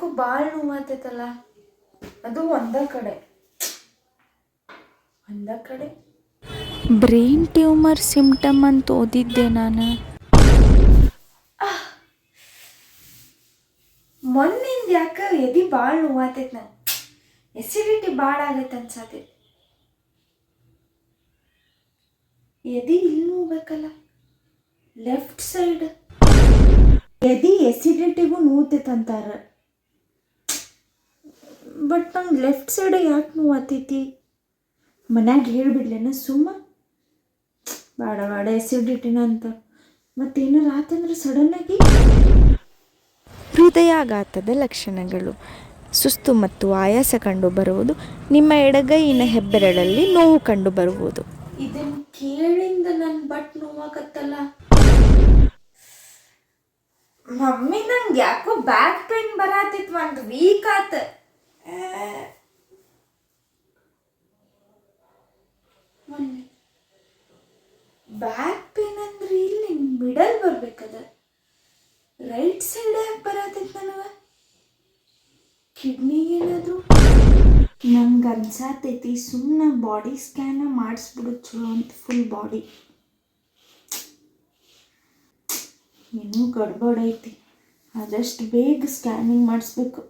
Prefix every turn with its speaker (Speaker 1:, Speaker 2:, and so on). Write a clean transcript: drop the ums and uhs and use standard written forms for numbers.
Speaker 1: ಯಾಕೋ ಭಾಳ ನೋವಾಗ್ತೈತಲ್ಲ, ಅದು ಒಂದ ಕಡೆ.
Speaker 2: ಬ್ರೈನ್ ಟ್ಯೂಮರ್ ಸಿಂಪ್ಟಮ್ ಅಂತ ಓದಿದ್ದೆ ನಾನು.
Speaker 1: ಮೊನ್ನಿಂದ ಯಾಕೆ ಎದೆ ಭಾಳ ನೋವಾಗ್ತೈತೆ ನಂಗೆ. ಎಸಿಡಿಟಿ ಭಾಳ ಆಗೈತೆ ಅನ್ಸತ್ತೆ. ಎದೆ ಇಲ್ಲಿ ನೋವ್ಬೇಕಲ್ಲ, ಲೆಫ್ಟ್ ಸೈಡ್ ಎದೆ ಎಸಿಡಿಟಿಗೂ ನೋವ್ತೈತೆ ಅಂತಾರ. ಬಟ್ ನಂಗೆ ಲೆಫ್ಟ್ ಸೈಡ್ ಯಾಕೆ ನೋವಾಗ್ತೈತಿ? ಮನ್ಯಾಗ ಹೇಳ್ಬಿಡ್ಲೇನ ಸುಮ್ಮ? ಬೇಡ ಎಸಿಡಿಟಿನ ಅಂತ ಮತ್ತೇನಾರು ಆತಂದ್ರೆ ಸಡನ್ನಾಗಿ.
Speaker 2: ಹೃದಯಾಘಾತದ ಲಕ್ಷಣಗಳು: ಸುಸ್ತು ಮತ್ತು ಆಯಾಸ ಕಂಡುಬರುವುದು. ನಿಮ್ಮ ಎಡಗೈಯಿನ ಹೆಬ್ಬೆರಳಲ್ಲಿ ನೋವು ಕಂಡುಬರುವುದು.
Speaker 1: ಇದನ್ನು ಕೇಳಿಂದ ನನ್ನ ಬಟ್ ನೋವಾಗತ್ತಲ್ಲ. ಮಮ್ಮಿ ನಂಗೆ ಯಾಕೋ ಬ್ಯಾಕ್ ಪೇನ್ ಬರತ್ತಿತ್ತು, ಒಂದು ವೀಕ್ ಆತ. ಬ್ಯಾಕ್ ಪೇನ್ ಅಂದ್ರೆ ಇಲ್ಲಿ ಮಿಡಲ್ ಬರ್ಬೇಕದ, ರೈಟ್ ಸೈಡ್ ಯಾಕೆ ಬರತ್ತೈತೆ ನನಗೆ? ಕಿಡ್ನಿಗೆ ಏನಾದರೂ? ನಂಗೆ ಅನ್ಸಾತೈತಿ ಸುಮ್ಮನೆ ಬಾಡಿ ಸ್ಕ್ಯಾನ ಮಾಡಿಸ್ಬಿಡು ಚಲೋ ಅಂತ. ಫುಲ್ ಬಾಡಿ ಇನ್ನೂ ಗಡ್ಬಡ್ ಐತಿ, ಆದಷ್ಟು ಬೇಗ ಸ್ಕ್ಯಾನಿಂಗ್ ಮಾಡಿಸ್ಬೇಕು.